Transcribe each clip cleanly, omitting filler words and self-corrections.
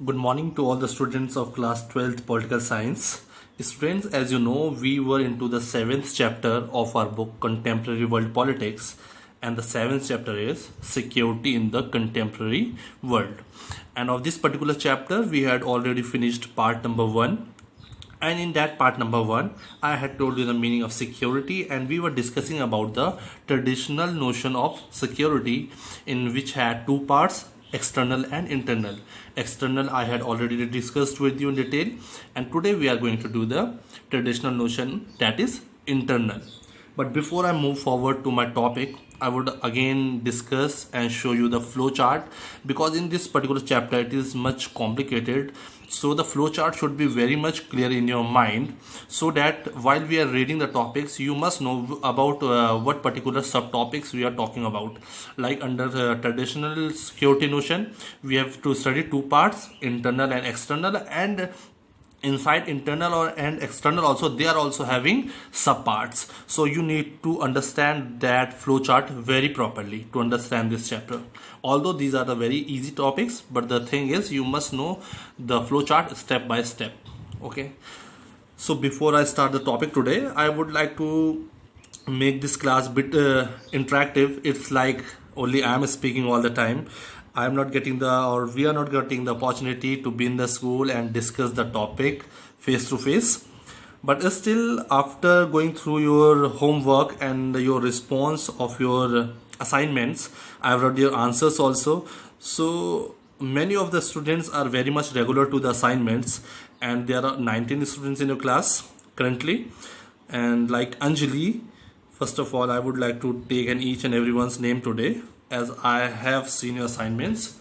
Good morning to all the students of class 12th political science. Students, as you know, we were into the 7th chapter of our book Contemporary World Politics, and the 7th chapter is Security in the Contemporary World. And of this particular chapter, we had already finished part number 1. And in that part number 1, I had told you the meaning of security, and we were discussing about the traditional notion of security, in which had two parts: external and internal. External I had already discussed with you in detail, and today we are going to do the traditional notion, that is internal. But before I move forward to my topic, I would again discuss and show you the flow chart, because in this particular chapter it is much complicated. So the flow chart should be very much clear in your mind, so that while we are reading the topics, you must know about what particular subtopics we are talking about. Like under traditional security notion, we have to study two parts: internal and external, and inside internal and external also, they are also having subparts. So you need to understand that flow chart very properly to understand this chapter. Although these are the very easy topics, but the thing is, you must know the flow chart step by step. Okay, so before I start the topic today, I would like to make this class bit interactive. It's like only I am speaking all the time. we are not getting the opportunity to be in the school and discuss the topic face to face. But still, after going through your homework and your response of your assignments, I have read your answers also. So many of the students are very much regular to the assignments, and there are 19 students in your class currently. And like Anjali, first of all, I would like to take each and everyone's name today, as I have seen your assignments.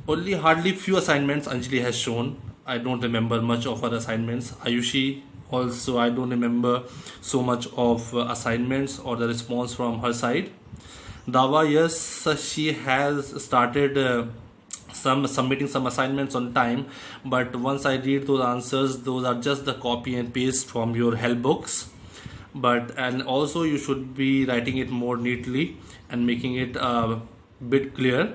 Only hardly few assignments Anjali has shown. I don't remember much of her assignments. Ayushi also, I don't remember so much of assignments or the response from her side. Dawa, yes, she has started submitting some assignments on time, but once I read those answers, those are just the copy and paste from your help books. And also you should be writing it more neatly and making it a bit clear.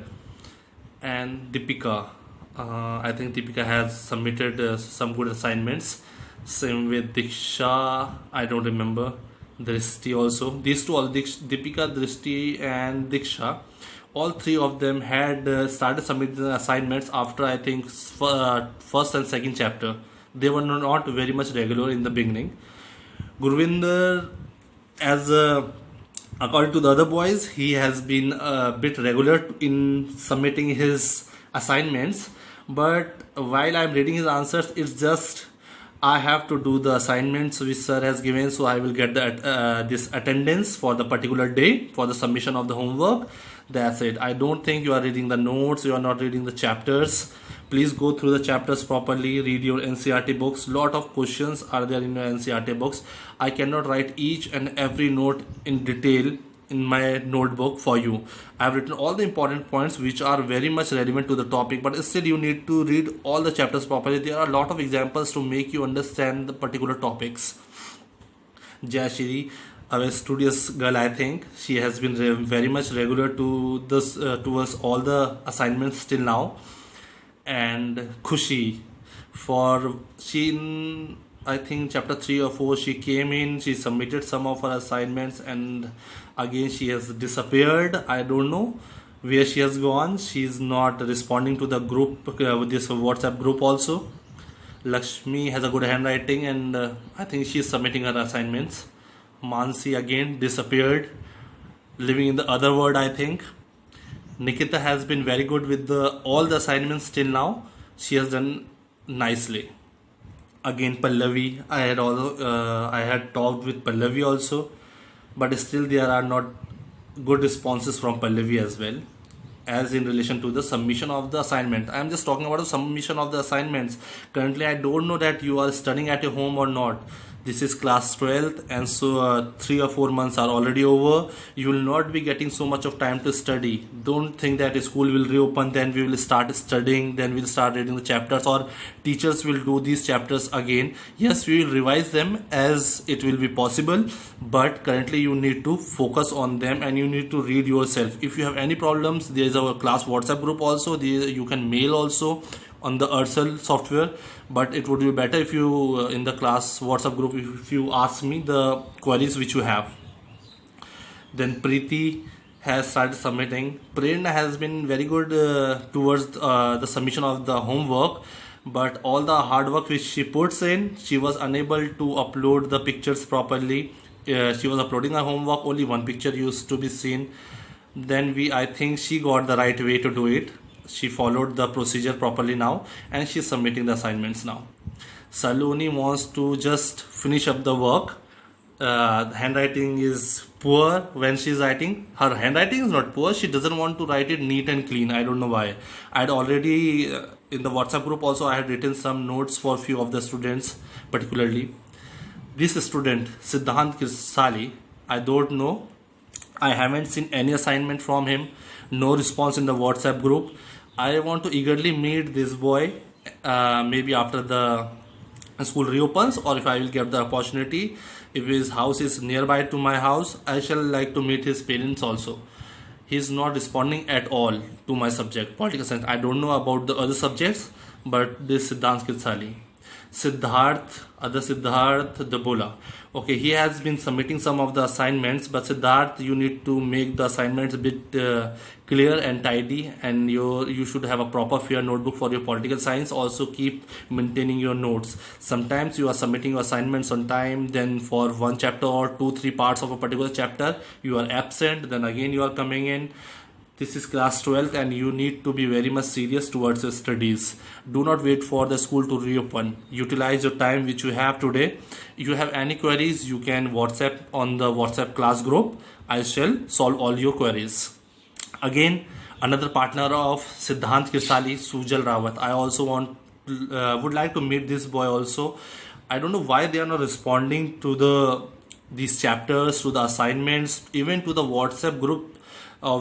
And Deepika, I think Deepika has submitted some good assignments. Same with Diksha, I don't remember. Drishti also. These two, all Deepika, Drishti and Diksha, all three of them had started submitting the assignments after, I think, first and second chapter. They were not very much regular in the beginning. Gurvinder, according to the other boys, he has been a bit regular in submitting his assignments. But while I'm reading his answers, it's just I have to do the assignments which sir has given, so I will get this attendance for the particular day for the submission of the homework. That's it. I don't think you are reading the notes, you are not reading the chapters. Please go through the chapters properly, read your NCERT books. Lot of questions are there in your NCERT books. I cannot write each and every note in detail in my notebook for you. I have written all the important points which are very much relevant to the topic, but still you need to read all the chapters properly. There are a lot of examples to make you understand the particular topics. Jayashri, a studious girl, I think. She has been very much regular to this towards all the assignments till now. And Khushi, in I think chapter 3 or 4, she came in, she submitted some of her assignments, and again she has disappeared. I don't know where she has gone. She is not responding to the group, this WhatsApp group also. Lakshmi has a good handwriting, and I think she is submitting her assignments. Mansi again disappeared, living in the other world, I think. Nikita has been very good with all the assignments till now. She has done nicely. Again Pallavi, I had talked with Pallavi also, but still there are not good responses from Pallavi as well, as in relation to the submission of the assignment. I am just talking about the submission of the assignments. Currently I don't know that you are studying at your home or not. This is class 12th, and so 3 or 4 months are already over. You will not be getting so much of time to study. Don't think that school will reopen, then we will start studying, then we'll start reading the chapters, or teachers will do these chapters again. Yes, we will revise them as it will be possible, but currently you need to focus on them and you need to read yourself. If you have any problems, there is our class WhatsApp group also. You can mail also on the Ursel software, but it would be better if you in the class WhatsApp group, if you ask me the queries which you have. Then Preeti has started submitting. Prerna has been very good towards the submission of the homework, but all the hard work which she puts in, she was unable to upload the pictures properly. She was uploading her homework, only one picture used to be seen. Then I think she got the right way to do it. She followed the procedure properly now, and she's submitting the assignments now. Saloni wants to just finish up the work. Handwriting is poor when she's writing. Her handwriting is not poor, she doesn't want to write it neat and clean. I don't know why. I'd already in the WhatsApp group also, I had written some notes for few of the students. Particularly this student Siddhant Kirsali, I don't know, I haven't seen any assignment from him, no response in the WhatsApp group. I want to eagerly meet this boy, maybe after the school reopens, or if I will get the opportunity, if his house is nearby to my house, I shall like to meet his parents also. He's not responding at all to my subject, political science. I don't know about the other subjects, but this Siddhant Kirsali. Other Siddharth Dabola. Okay, he has been submitting some of the assignments, but Siddharth, you need to make the assignments a bit clear and tidy, and you should have a proper fair notebook for your political science. Also keep maintaining your notes. Sometimes you are submitting your assignments on time, then for one chapter or 2-3 parts of a particular chapter you are absent, then again you are coming in. This is class 12 and you need to be very much serious towards your studies. Do not wait for the school to reopen. Utilize your time which you have today. If you have any queries, you can WhatsApp on the WhatsApp class group. I shall solve all your queries. Again, another partner of Siddhant Kirsali, Sujal Rawat. I also would like to meet this boy also. I don't know why they are not responding to these chapters, to the assignments, even to the WhatsApp group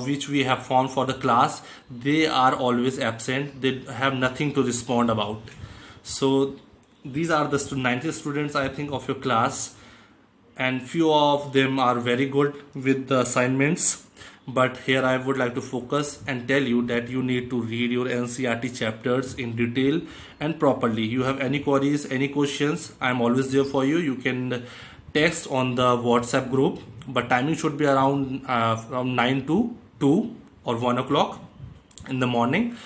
which we have formed for the class. They are always absent. They have nothing to respond about. So these are the 90 students, I think, of your class, and few of them are very good with the assignments. But here I would like to focus and tell you that you need to read your NCERT chapters in detail and properly. You have any queries, any questions, I am always there for you. You can text on the WhatsApp group, but timing should be around 9 to 2 or 1 o'clock in the morning.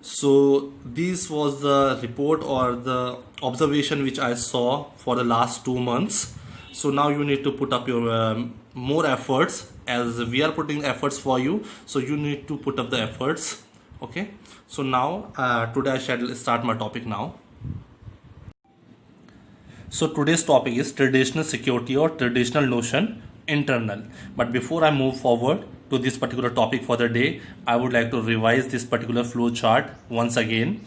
So this was the report or the observation which I saw for the last 2 months. So now you need to put up your more efforts, as we are putting efforts for you, so you need to put up the efforts. Okay, so now today I shall start my topic now. So today's topic is traditional security or traditional notion internal. But before I move forward to this particular topic for the day, I would like to revise this particular flow chart once again,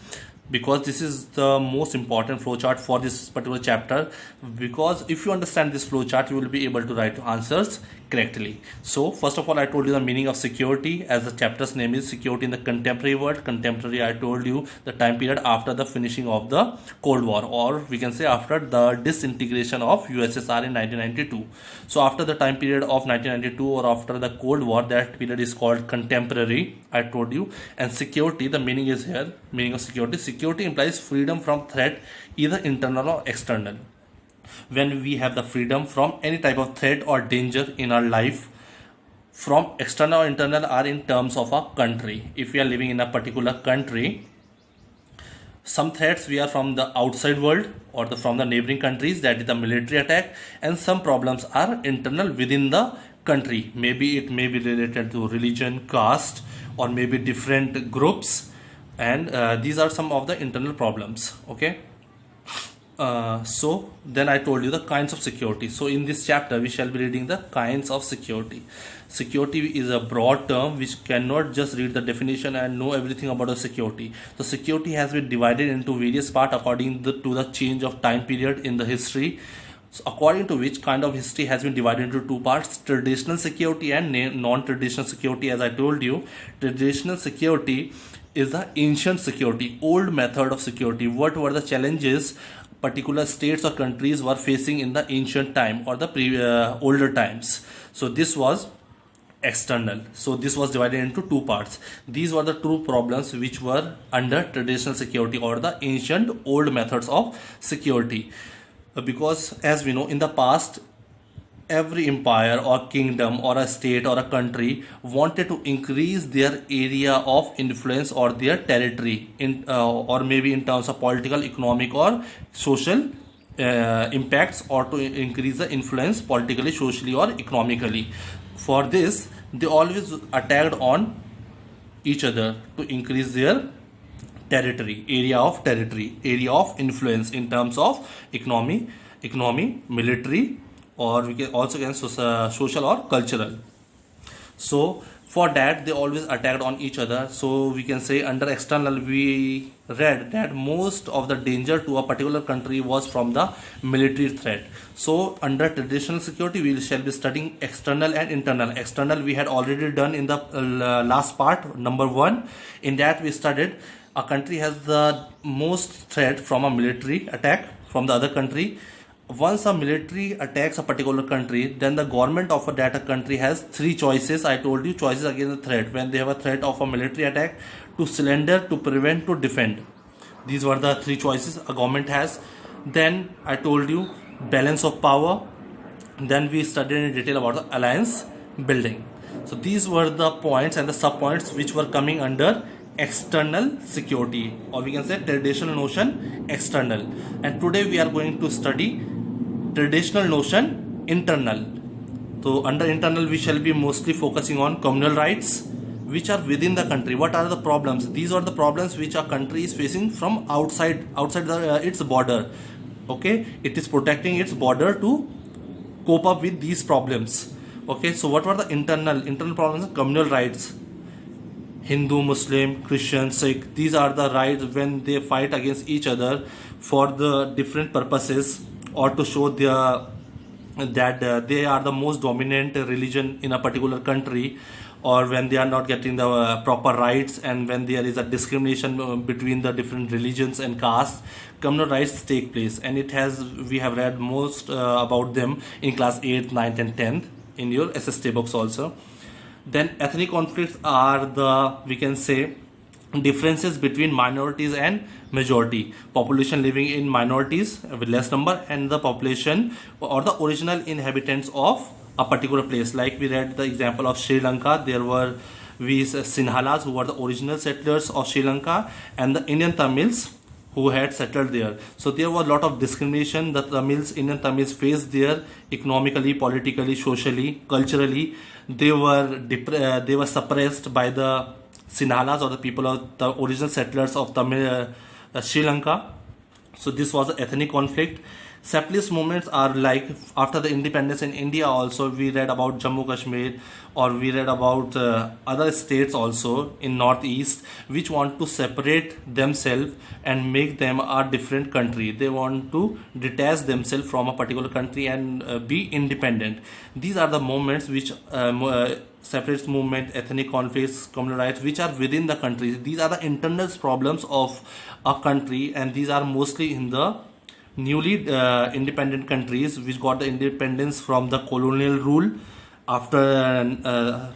because this is the most important flow chart for this particular chapter. Because if you understand this flow chart, you will be able to write answers correctly. So first of all, I told you the meaning of security, as the chapter's name is security in the contemporary world. Contemporary, I told you the time period after the finishing of the Cold War, or we can say after the disintegration of USSR in 1992. So after the time period of 1992 or after the Cold War, that period is called contemporary, I told you. And security, the meaning is here, meaning of security. Security implies freedom from threat, either internal or external. When we have the freedom from any type of threat or danger in our life, from external or internal, are in terms of a country. If we are living in a particular country, some threats we are from the outside world or from the neighboring countries, that is the military attack, and some problems are internal within the country. Maybe it may be related to religion, caste, or maybe different groups, and these are some of the internal problems. Okay, so then I told you the kinds of security. So in this chapter we shall be reading the kinds of security. Security is a broad term which cannot just read the definition and know everything about the security. So security has been divided into various parts according to the change of time period in the history. So according to which kind of history has been divided into 2 parts: traditional security and non-traditional security. As I told you, traditional security is the ancient security, old method of security. What were the challenges particular states or countries were facing in the ancient time or the older times? So this was external. So this was divided into two parts. These were the two problems which were under traditional security or the ancient old methods of security. Because as we know, in the past, every empire or kingdom or a state or a country wanted to increase their area of influence or their territory in or maybe in terms of political, economic or social impacts, or to increase the influence politically, socially or economically. For this, they always attacked on each other to increase their area of influence in terms of economy, military, or we can also against social or cultural. So for that, they always attacked on each other. So we can say under external, we read that most of the danger to a particular country was from the military threat. So under traditional security, we shall be studying external and internal. External we had already done in the last part, number 1. In that we studied a country has the most threat from a military attack from the other country. Once a military attacks a particular country, then the government of that country has 3 choices. I told you, choices against the threat. When they have a threat of a military attack, to surrender, to prevent, to defend. These were the 3 choices a government has. Then I told you balance of power. Then we studied in detail about the alliance building. So these were the points and the sub points which were coming under external security, or we can say traditional notion external. And today we are going to study traditional notion internal. So under internal we shall be mostly focusing on communal rights which are within the country. What are the problems? These are the problems which a country is facing from outside its border. Okay, it is protecting its border to cope up with these problems. Okay, so what were the internal problems? Communal rights. Hindu, Muslim, Christian, Sikh, these are the rights when they fight against each other for the different purposes, or to show that they are the most dominant religion in a particular country, or when they are not getting the proper rights, and when there is a discrimination between the different religions and castes, communal rights take place. And we have read most about them in class 8th, 9th and 10th in your SST books also. Then ethnic conflicts are the, we can say, differences between minorities and majority. Population living in minorities with less number, and the population or the original inhabitants of a particular place. Like we read the example of Sri Lanka, there were Sinhalas who were the original settlers of Sri Lanka, and the Indian Tamils who had settled there. So there was a lot of discrimination that Indian Tamils faced there, economically, politically, socially, culturally. They were suppressed by the Sinhalas, or the people of the original settlers of Sri Lanka. So this was an ethnic conflict. Separatist movements are like after the independence in India also, we read about Jammu Kashmir, or we read about other states also in northeast which want to separate themselves and make them a different country. They want to detach themselves from a particular country and be independent. These are the movements which separatist movement, ethnic conflicts, communal rights, which are within the country. These are the internal problems of a country, and these are mostly in the newly independent countries which got the independence from the colonial rule after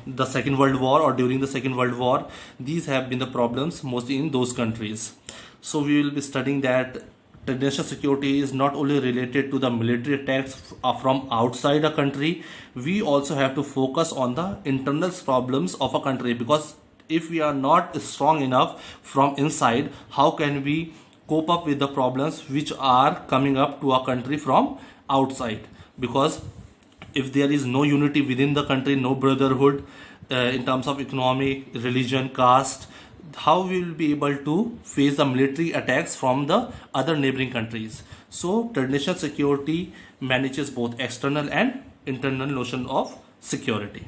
the Second World War or during the Second World War. These have been the problems mostly in those countries. So we will be studying that traditional security is not only related to the military attacks from outside a country. We also have to focus on the internal problems of a country, because if we are not strong enough from inside, how can we cope up with the problems which are coming up to our country from outside? Because if there is no unity within the country, no brotherhood in terms of economic, religion, caste, how we will be able to face the military attacks from the other neighboring countries? So traditional security manages both external and internal notion of security.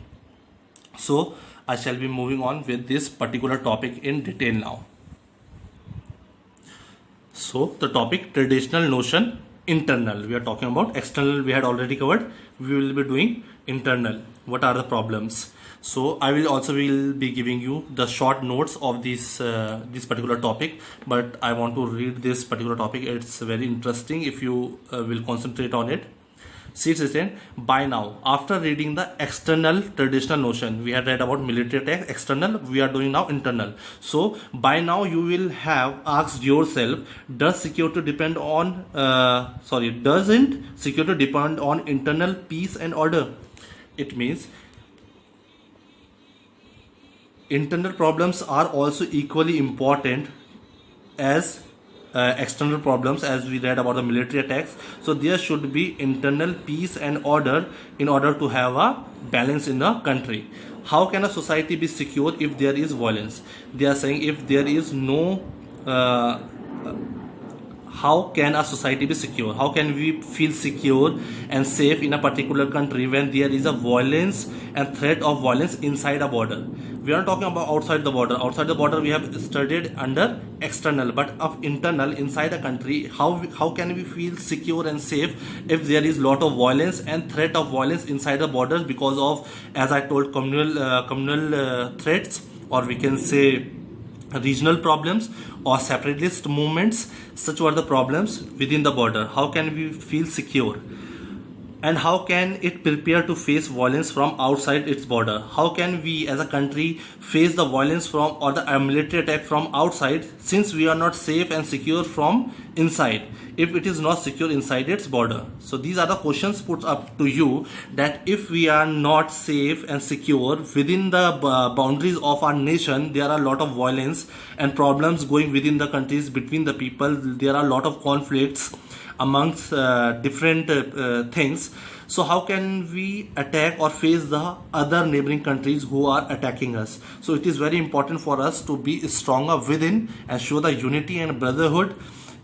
So I shall be moving on with this particular topic in detail now. So the topic traditional notion internal. We are talking about external, we had already covered. We will be doing internal. What are the problems? So I will also be giving you the short notes of this particular topic, but I want to read this particular topic. It's very interesting if you will concentrate on it. See, it's written by now. After reading the external traditional notion, we had read about military attack, external, we are doing now internal. So by now you will have asked yourself, does security depend on, doesn't security depend on internal peace and order? It means internal problems are also equally important as external problems, as we read about the military attacks. So there should be internal peace and order in order to have a balance in the country. How can a society be secure if there is violence? They are saying if there is no how can a society be secure? How can we feel secure and safe in a particular country when there is a violence and threat of violence inside a border? We are talking about outside the border. Outside the border we have studied under external, but of internal, inside a country, how can we feel secure and safe if there is lot of violence and threat of violence inside the borders because of, as I told, communal threats, or we can say regional problems or separatist movements. Such were the problems within the border. How can we feel secure? And how can it prepare to face violence from outside its border? How can we as a country face the violence from or the military attack from outside, since we are not safe and secure from inside, if it is not secure inside its border? So these are the questions put up to you, that if we are not safe and secure within the boundaries of our nation, there are a lot of violence and problems going within the countries, between the people, there are a lot of conflicts amongst different things. So how can we attack or face the other neighboring countries who are attacking us? So it is very important for us to be stronger within and show the unity and brotherhood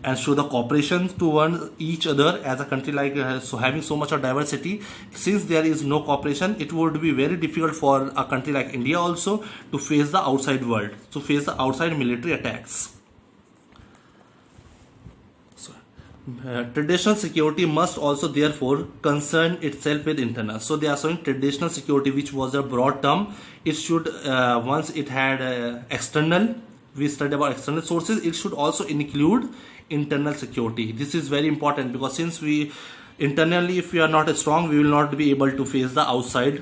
and show the cooperation towards each other as a country like so having so much of diversity. Since there is no cooperation, it would be very difficult for a country like India also to face the outside world, to face the outside military attacks. Traditional security must also therefore concern itself with internal. So they are saying traditional security, which was a broad term, it should once it had external, we studied about external sources, it should also include internal security. This is very important because since we internally, if we are not strong, we will not be able to face the outside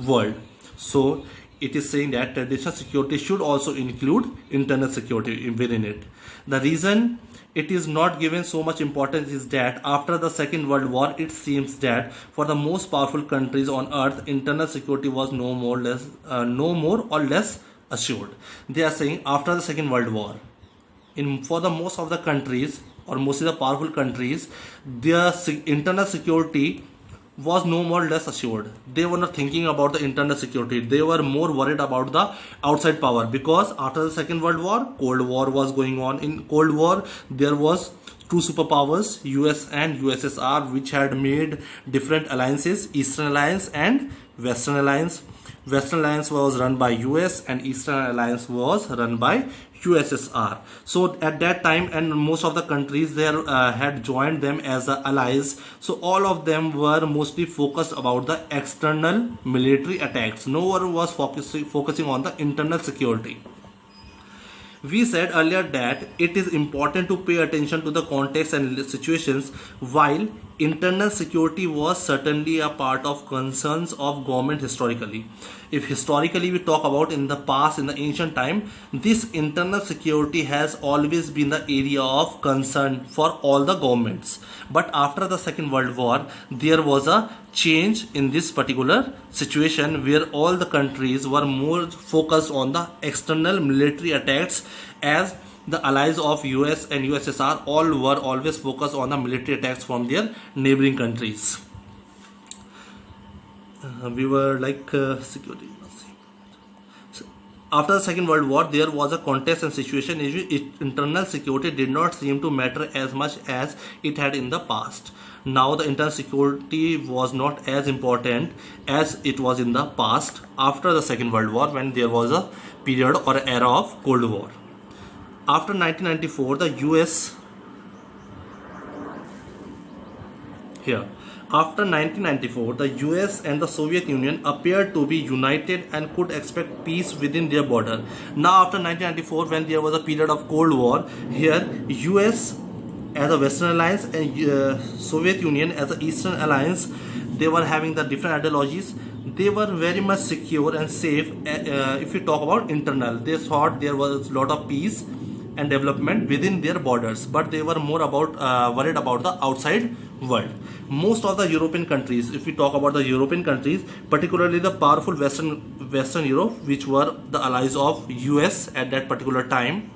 world. So it is saying that traditional security should also include internal security within it. The reason it is not given so much importance is that after the Second World War, it seems that for the most powerful countries on earth, internal security was no more or less assured. They are saying after the Second World War, for the most of the countries or mostly the powerful countries, their internal security was no more or less assured. They were not thinking about the internal security. They were more worried about the outside power, because after the Second World War, Cold War was going on. In Cold War, there was two superpowers, US and USSR, which had made different alliances, Eastern Alliance and Western Alliance. Western Alliance was run by US and Eastern Alliance was run by USSR. So at that time, and most of the countries there had joined them as allies. So all of them were mostly focused about the external military attacks. No one was focusing on the internal security. We said earlier that it is important to pay attention to the context and situations. While internal security was certainly a part of concerns of government historically. If historically we talk about in the past, in the ancient time, this internal security has always been the area of concern for all the governments. But after the Second World War, there was a change in this particular situation where all the countries were more focused on the external military attacks, as the allies of US and USSR all were always focused on the military attacks from their neighboring countries. We were like security. So, after the Second World War, there was a context and situation in which internal security did not seem to matter as much as it had in the past. Now the internal security was not as important as it was in the past after the Second World War, when there was a period or era of Cold War. After 1994, the US After 1994, the US and the Soviet Union appeared to be united and could expect peace within their border. Now after 1994, when there was a period of Cold War, here US as a Western Alliance and Soviet Union as an Eastern Alliance. They were having the different ideologies. They were very much secure and safe. If we talk about internal, they thought there was a lot of peace and development within their borders, but they were more about worried about the outside world. Most of the European countries, if we talk about the European countries, particularly the powerful Western Europe, which were the allies of US at that particular time,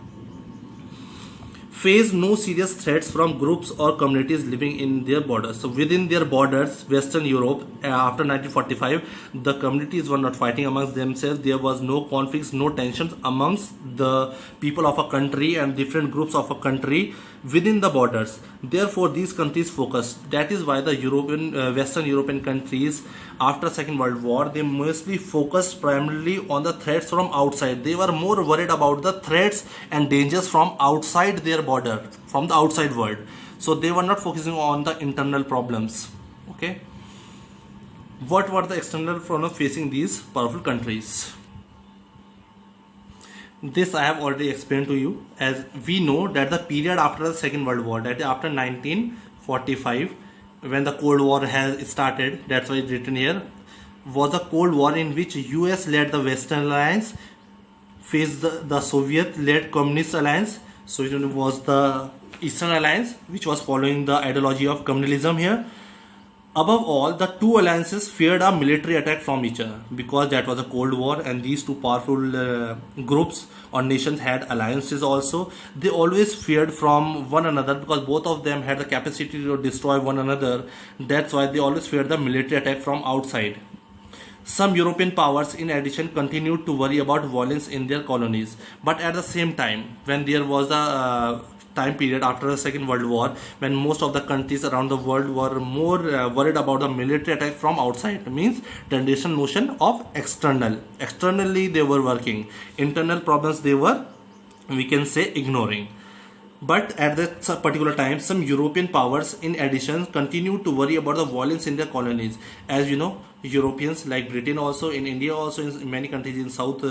face no serious threats from groups or communities living in their borders. So within their borders, Western Europe, after 1945, the communities were not fighting amongst themselves. There was no conflicts, no tensions amongst the people of a country and different groups of a country within the borders. Therefore, these countries focused. That is why the Western European countries, after Second World War, they mostly focused primarily on the threats from outside. They were more worried about the threats and dangers from outside their border, from the outside world. So they were not focusing on the internal problems. Okay. What were the external problems facing these powerful countries? This I have already explained to you. As we know that the period after the Second World War, that is after 1945, when the Cold War has started, that's why it's written here, was a Cold War in which US led the Western Alliance, faced the Soviet-led Communist Alliance. So it was the Eastern Alliance, which was following the ideology of communalism here. Above all, the two alliances feared a military attack from each other, because that was a Cold War and these two powerful groups or nations had alliances also. They always feared from one another because both of them had the capacity to destroy one another. That's why they always feared the military attack from outside. Some European powers, in addition, continued to worry about violence in their colonies. But at the same time, when there was a time period after the Second World War, when most of the countries around the world were more worried about the military attack from outside, it means traditional notion of externally they were working, internal problems they were, we can say, ignoring. But at that particular time, some European powers, in addition, continued to worry about the violence in their colonies. As you know, Europeans like Britain also, in India also, in many countries in South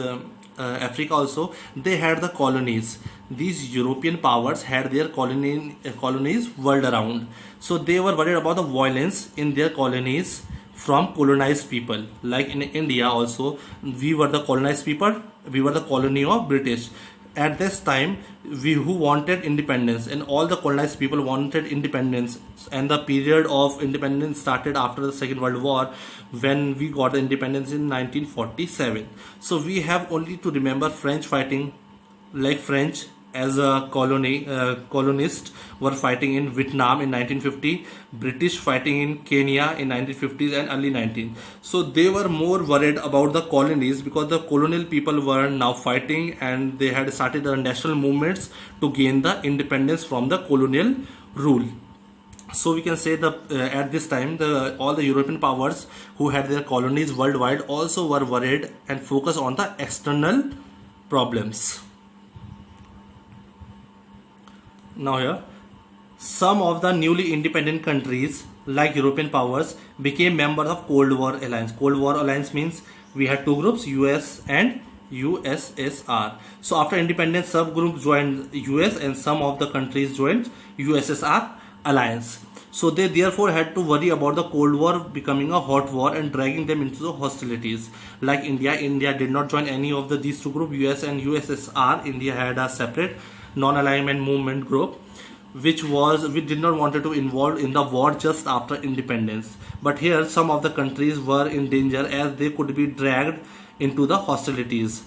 Africa also, they had the colonies. These European powers had their colonies world around. So they were worried about the violence in their colonies from colonized people. Like in India also, we were the colonized people, we were the colony of British. At this time, we who wanted independence, and all the colonized people wanted independence, and the period of independence started after the Second World War, when we got the independence in 1947. So we have only to remember French fighting, like French as a colonist were fighting in Vietnam in 1950, British fighting in Kenya in 1950s and early 19th. So they were more worried about the colonies because the colonial people were now fighting and they had started the national movements to gain the independence from the colonial rule. So we can say that at this time, all the European powers who had their colonies worldwide also were worried and focused on the external problems. Now here, some of the newly independent countries like European powers became members of Cold War Alliance. Cold War Alliance means we had two groups, US and USSR. So after independence, subgroups joined US and some of the countries joined USSR Alliance. So they therefore had to worry about the Cold War becoming a hot war and dragging them into the hostilities. Like India did not join any of these two groups, US and USSR. India had a separate non-alignment movement group, which did not wanted to involve in the war just after independence. But here some of the countries were in danger as they could be dragged into the hostilities.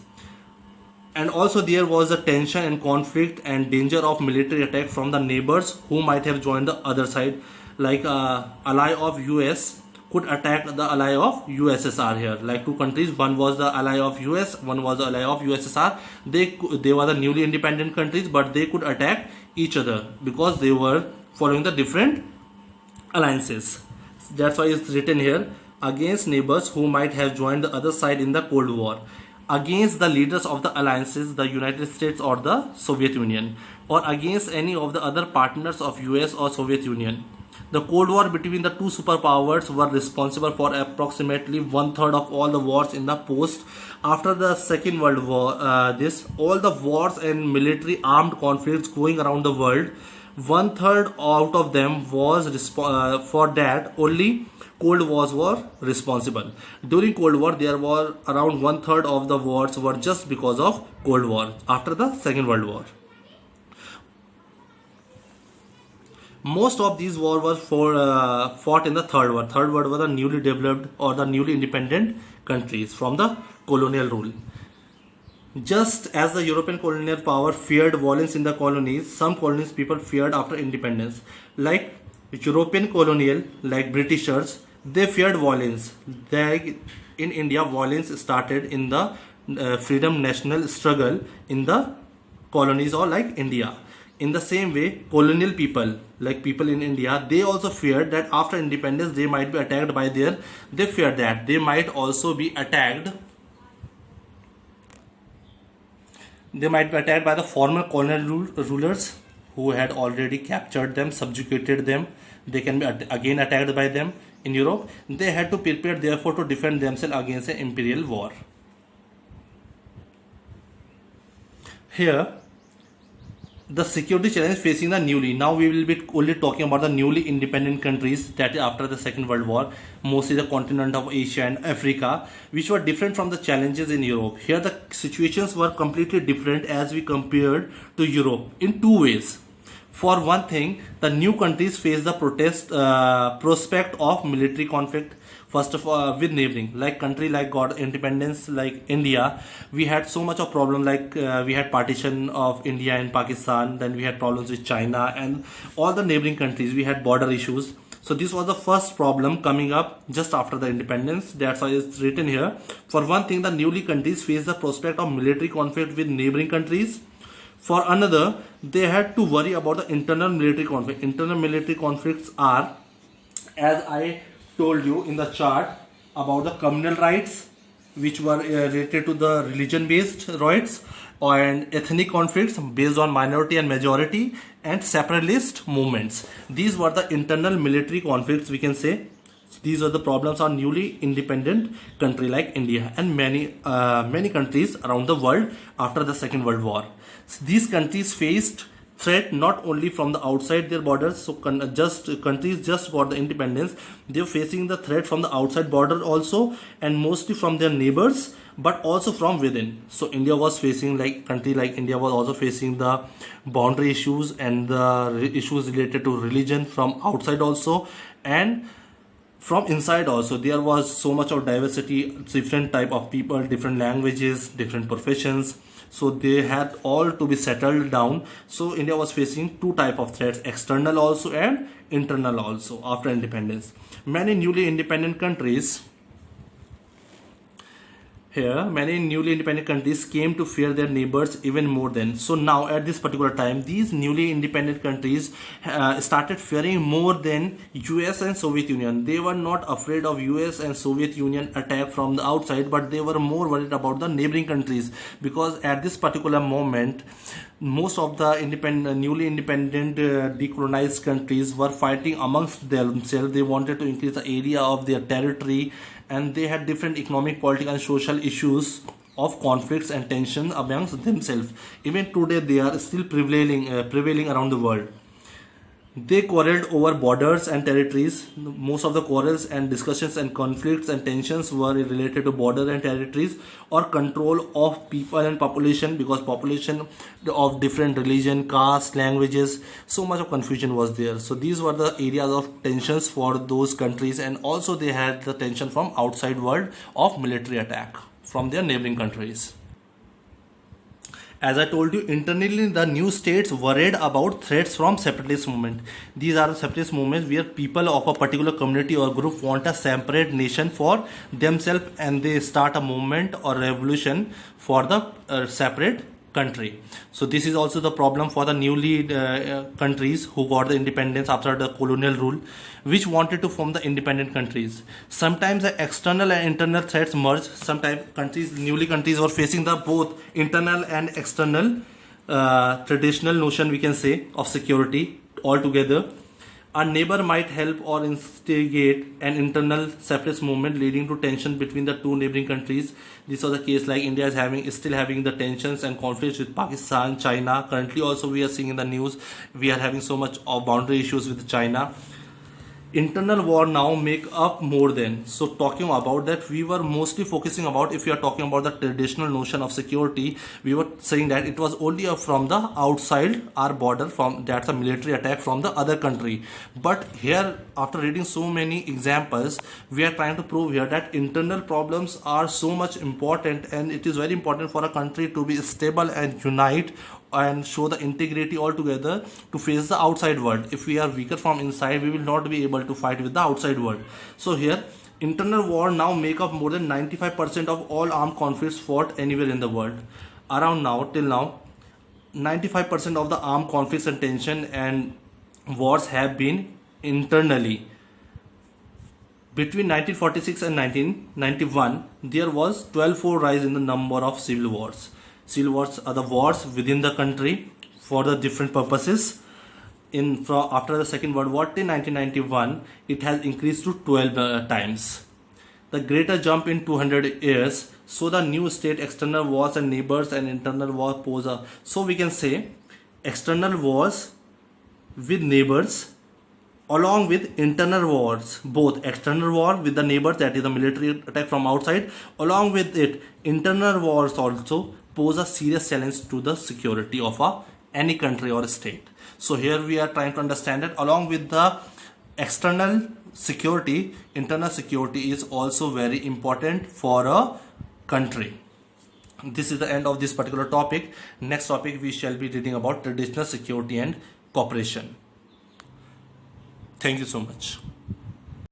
And also there was a tension and conflict and danger of military attack from the neighbors who might have joined the other side, like ally of US could attack the ally of USSR here. Like two countries, one was the ally of US, one was the ally of USSR. They were the newly independent countries, but they could attack each other because they were following the different alliances. That's why it's written here, against neighbors who might have joined the other side in the Cold War, against the leaders of the alliances, the United States or the Soviet Union, or against any of the other partners of US or Soviet Union. The Cold War between the two superpowers were responsible for approximately 1/3 of all the wars in the post. After the Second World War, all the wars and military armed conflicts going around the world One third out of them was for that only Cold Wars were responsible. During Cold War, there were around one third of the wars were just because of Cold War after the Second World War. Most of these wars were fought in the Third War. Third War were the newly developed or the newly independent countries from the colonial rule. Just as the European colonial power feared violence in the colonies, some colonies people feared after independence. Like European colonial, like Britishers, they feared violence. In India, violence started in the freedom national struggle in the colonies or like India. In the same way, colonial people, like people in India, they also feared that after independence they might be attacked by they feared that they might also be attacked. They might be attacked by the former colonial rulers who had already captured them, subjugated them. They can be again attacked by them in Europe. They had to prepare therefore to defend themselves against an imperial war. Here, the security challenge facing the newly, now we will be only talking about the newly independent countries that after the Second World War, mostly the continent of Asia and Africa, which were different from the challenges in Europe. Here the situations were completely different as we compared to Europe in two ways. For one thing, the new countries face the prospect of military conflict. First of all, with neighboring, like country like got independence, like India, we had so much of problem. Like we had partition of India and Pakistan. Then we had problems with China and all the neighboring countries. We had border issues. So this was the first problem coming up just after the independence. That's why it's written here. For one thing, the newly countries face the prospect of military conflict with neighboring countries. For another, they had to worry about the internal military conflict. Internal military conflicts are, as I told you in the chart, about the communal rights, which were related to the religion based rights, and ethnic conflicts based on minority and majority, and separatist movements. These were the internal military conflicts, we can say. These are the problems on newly independent country like India and many countries around the world after the Second World War. These countries faced threat not only from the outside their borders, so countries just got the independence, they're facing the threat from the outside border also, and mostly from their neighbors, but also from within. So India was facing, like country like India was also facing the boundary issues and the issues related to religion from outside also, and from inside also. There was so much of diversity, different type of people, different languages, different professions, so they had all to be settled down. So India was facing two type of threats, external also and internal also after independence. Many newly independent countries came to fear their neighbors even more than. So now at this particular time, these newly independent countries started fearing more than US and Soviet Union. They were not afraid of US and Soviet Union attack from the outside, but they were more worried about the neighboring countries, because at this particular moment, most of the newly independent decolonized countries were fighting amongst themselves. They wanted to increase the area of their territory, and they had different economic, political and social issues of conflicts and tension amongst themselves. Even today they are still prevailing around the world. They quarreled over borders and territories. Most of the quarrels and discussions and conflicts and tensions were related to border and territories or control of people and population, because population of different religion, caste, languages, so much of confusion was there. So these were the areas of tensions for those countries, and also they had the tension from outside world of military attack from their neighboring countries. As I told you, internally the new states worried about threats from separatist movement. These are the separatist movements where people of a particular community or group want a separate nation for themselves, and they start a movement or revolution for the separate country. So this is also the problem for the newly countries who got the independence after the colonial rule, which wanted to form the independent countries. Sometimes the external and internal threats merge. Sometimes newly countries were facing the both internal and external traditional notion, we can say, of security altogether. A neighbor might help or instigate an internal separatist movement leading to tension between the two neighboring countries. This was the case like India is still having the tensions and conflicts with Pakistan, China. Currently also we are seeing in the news we are having so much of boundary issues with China. Internal war now make up more than. So talking about that, we were mostly focusing about, if you are talking about the traditional notion of security, we were saying that it was only from the outside our border, from that's a military attack from the other country. But here, after reading so many examples, we are trying to prove here that internal problems are so much important, and it is very important for a country to be stable and unite and show the integrity altogether to face the outside world. If we are weaker from inside, we will not be able to fight with the outside world. So here, internal war now make up more than 95% of all armed conflicts fought anywhere in the world. Around now, till now, 95% of the armed conflicts and tension and wars have been internally. Between 1946 and 1991, there was 12-fold rise in the number of civil wars. Civil wars are the wars within the country for the different purposes. After the Second World War till 1991, it has increased to 12 times. The greater jump in 200 years. So the new state, external wars and neighbors and internal war pose a. So we can say external wars with neighbors along with internal wars, both external war with the neighbors, that is the military attack from outside, along with it internal wars also pose a serious challenge to the security of any country or state. So here we are trying to understand that along with the external security, internal security is also very important for a country. This is the end of this particular topic. Next topic we shall be reading about traditional security and cooperation. Thank you so much.